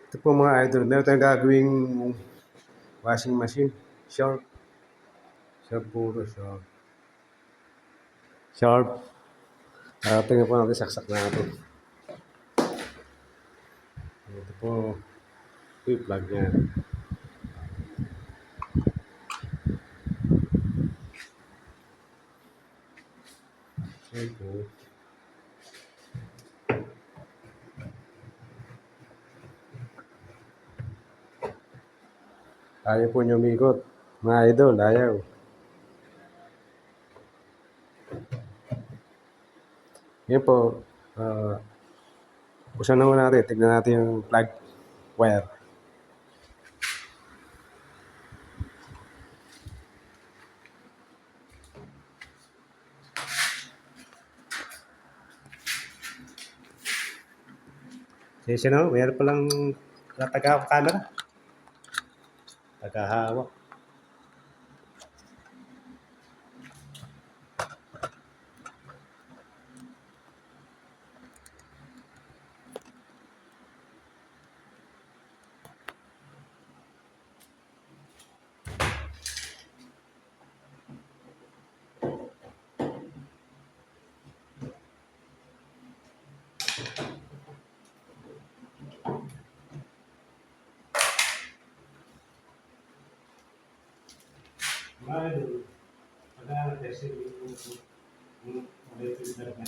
Ito po mga idol, meron tayong gagawing washing machine. Sharp. Sharp puro, sharp. Sharp. Tingnan po natin, saksak natin. Ito po, ito yung plug niya. Ayan po. Ayaw po niyo umikot. Mga idol, ayaw. Yan po, buksan na muna natin. Tignan natin yung plug wire. Sensya na, mayroon palang taga-camera. Taga-hawak. Mga idol, pag-testing yung electric plug na.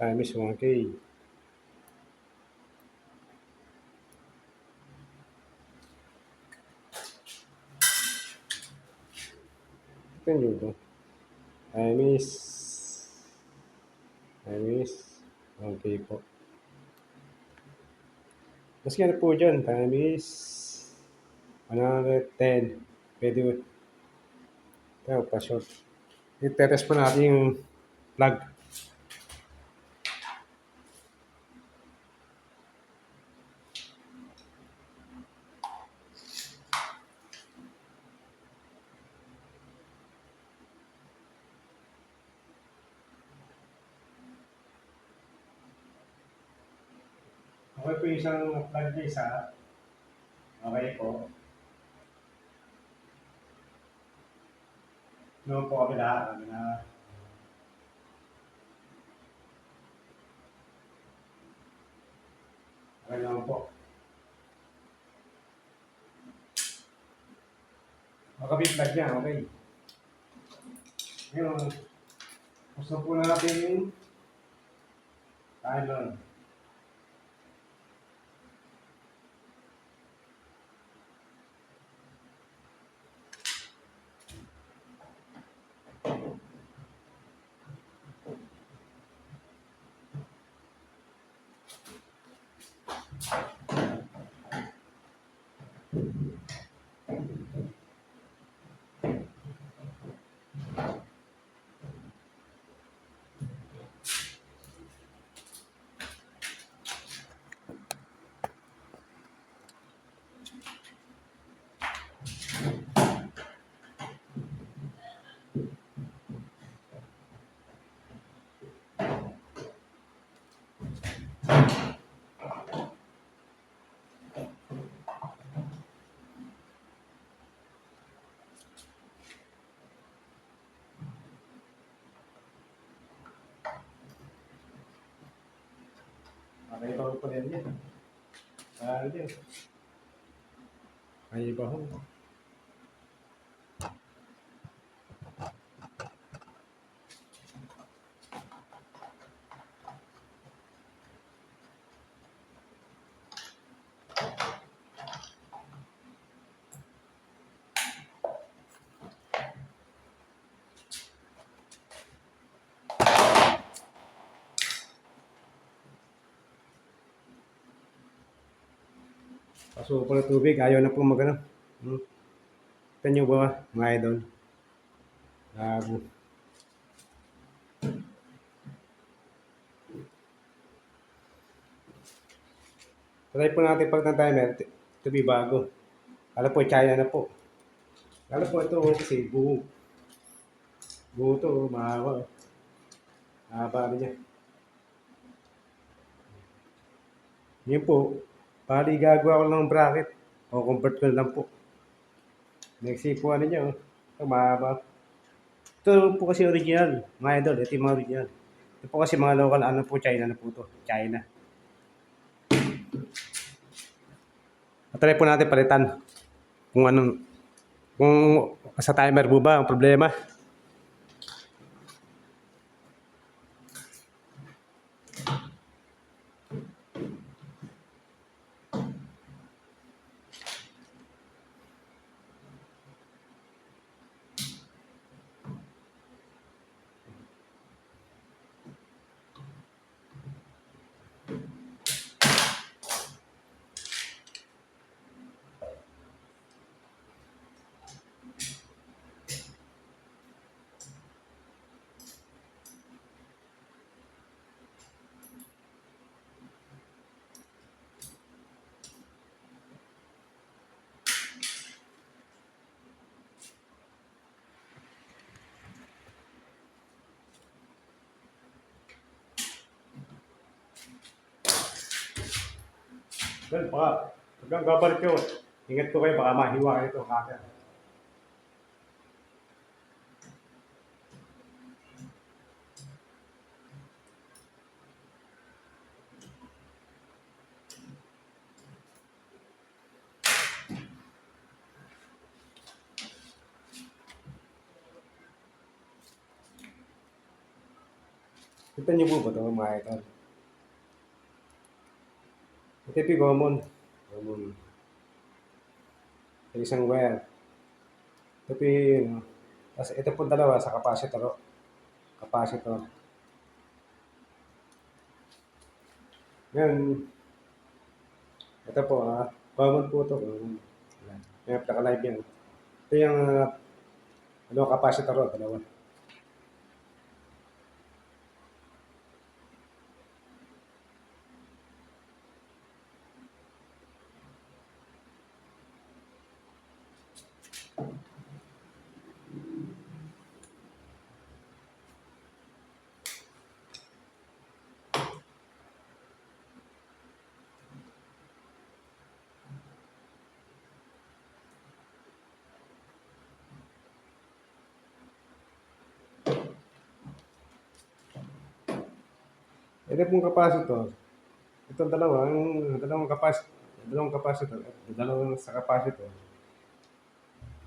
Time is 1K. Ito nyo ito. Time is 1K po. Maski ano po dyan, time is 110. Pwede mo. Ito, pa-short. I-test pa natin yung plug. Okay po yung isang plug na isa. Okay po. Noon po kami lahat. Okay naman po. Okay yung plug niya, okay. Ngayon, gusto po natin yung timer. Okay ba po rin yan? Din. Ay iba ho. Pasuko ng tubig, ayaw na po magano. Hmm. Kita nyo ba mga idol? Labo. Try po natin pag ng timer, to be bago. Alam po, China na po. Alam po ito kasi buo. Buo to, mahaba. Mahaba niya. Yun po, pali gagawa ko ng bracket. O convert ko na lang po. Next po ano niya, oh. Ito mahaba. Ito po kasi original, mga idol. Ito yung mga original. Ito po kasi mga local, ano po, China na po to. China. Try po natin palitan. Kung anong, kung sa timer po ba ang problema. Well, baka, hanggang babalik yun. Ingat ko kayo, baka mahiwa kayo ito, kaka. Kita niyo po ba ito, mga ito? Ito yung common. Common. Isang wire. Ito po yung, tapos ito po dalawa sa capacitor. Capacitor. Ngayon, ito po, common po ito. May naka-live yan. Ito yung, ano, capacitor, dalawa. Ito pong capacitor. Itong dalawa, yung dalawang capacitor, dalawang sa capacitor.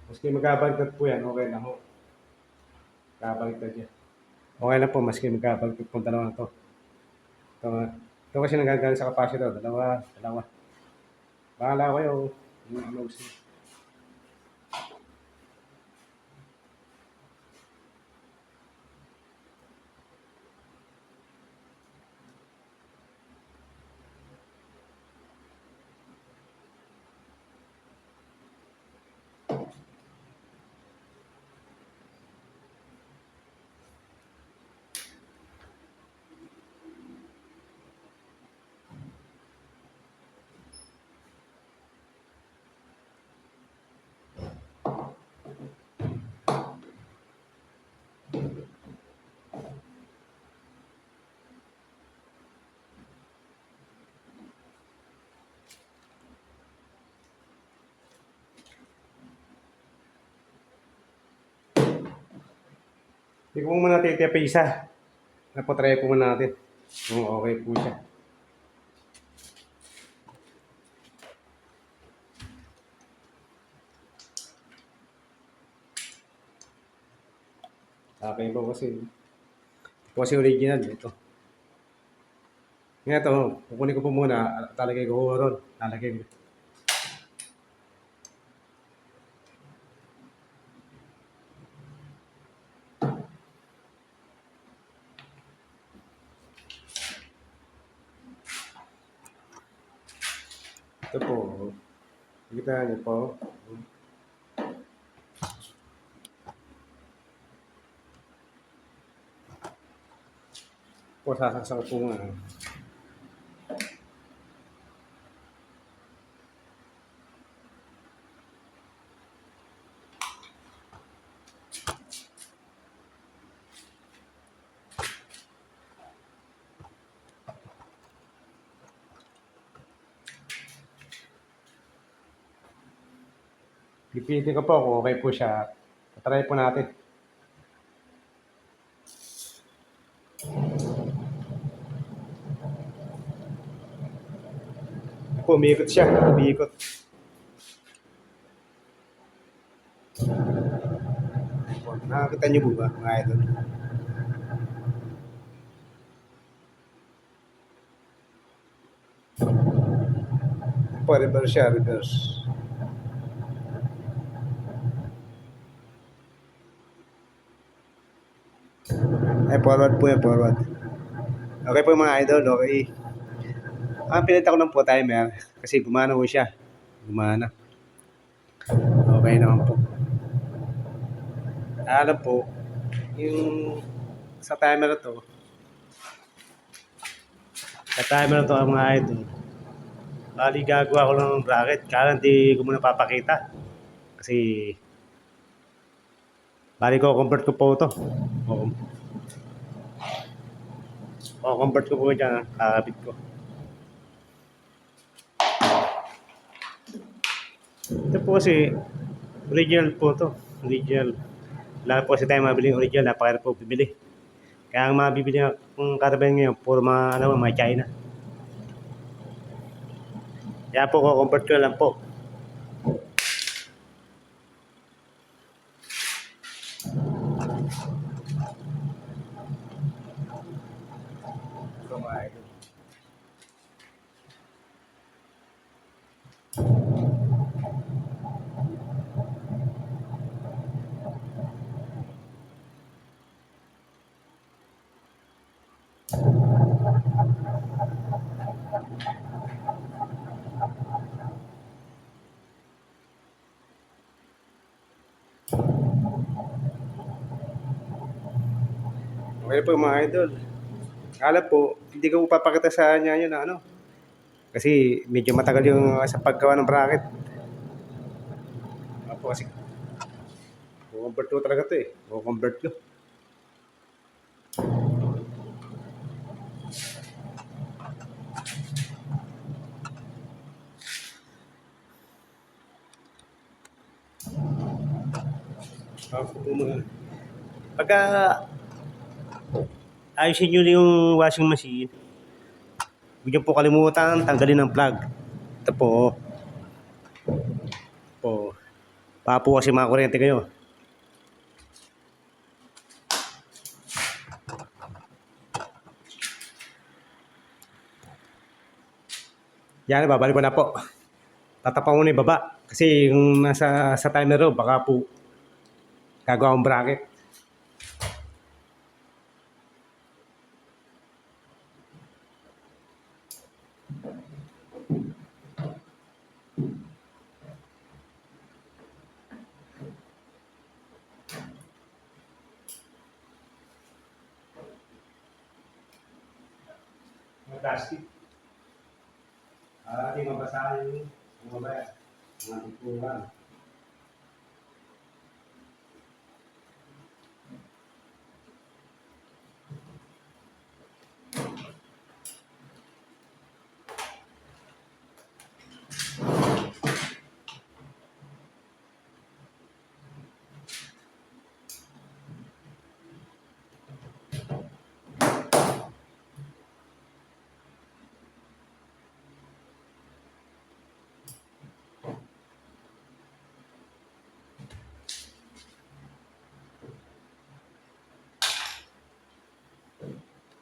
Maski magkabaliktad po yan, okay na ho. Magkabaliktad yan. Okay na po, maski magkabaliktad po dalawa na to. Ito kasi nagagaling sa capacitor, dalawa. Bahala kayo, yung ano gusto. Hindi ko muna titiya pa isa. Napatry po muna natin. Kung okay po siya. Okay po kasi original ito. Ngayon ito, kukunin ko po muna, talagay ko ron. Talagay ko. Ito po. Kita niyo po. Po, sasaksak ko po nga. Pipilitin ko po kung okay po siya. Try po natin. Po, umiikot siya. Umiikot. Po, nakakita niyo po ba, mga idol? Po, reverse siya, reverse. Ay, forward po yan, forward. Okay po mga idol, okay. Pinita ko lang po timer kasi gumana po siya. Gumana. Okay naman po. Alam po, yung sa timer na to, mga idol, bali gagawa ko lang ng bracket, kaya hindi ko muna papakita. Kasi, bali ko convert ko po ito. Convert ko po dyan, kakabit ko. Ito po kasi, original po ito. Original. Wala po kasi tayo mabiling original, napakahirap po bibili. Kaya ang mabibili ng caravan ngayon, puro mga China. Kaya po, convert ko lang po. Okay po mga idol. Kala po, hindi ko papakita sa kanya yun na ano. Kasi medyo matagal yung sa paggawa ng bracket. Apo kasi, convert ko talaga to eh. Convert ko. Apo po mga. Pagka ayusin nyo yung washing machine, huwag niyo po kalimutan tanggalin ang plug. Ito po. Po. Papo kasi mga kuryente kayo. Yan, babalik ko na po. Tatapang mo na yung baba. Kasi yung nasa sa timer ro, baka po gagawa akong bracket. Mga plastic. Hindi mabasahin yung mamaya. Mga tipuran.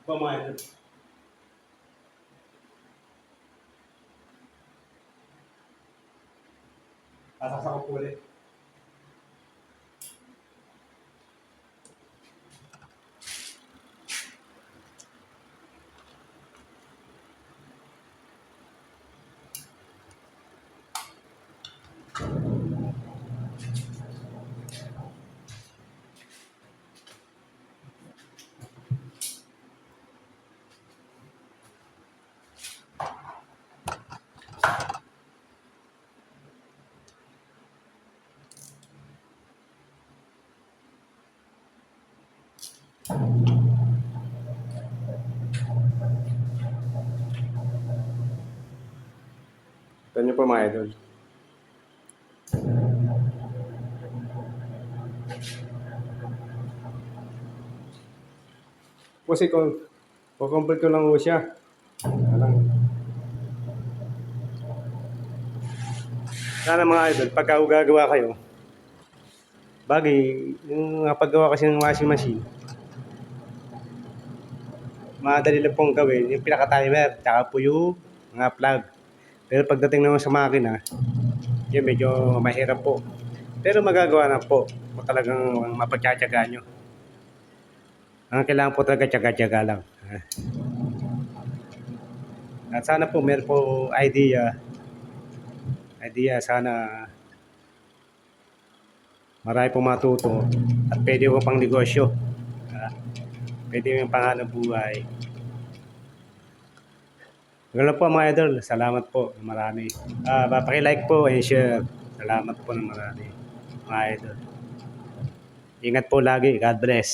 Ito mga idol. Sasaksak ko po ulit. Ito nyo po mga idol. Kasi kung kukomplete ko lang po siya. Alang. Sana mga idol, pagka gagawa kayo, bagay, yung paggawa kasi ng washing machine, madali lang pong gawin, yung pinaka-timer, tsaka po yung mga plug. Pero pagdating naman sa makina, yun medyo mahirap po. Pero magagawa na po kung talagang mapagtsatsaga nyo. Ang kailangan po talaga tsaga-tsaga lang. At sana po meron po idea sana marami pong matuto at pwede ko pang negosyo. Pwede yung panganap buhay. Ganun po mga idol. Salamat po. Marami. Paki-like po and share. Salamat po ng marami. Mga idol. Ingat po lagi. God bless.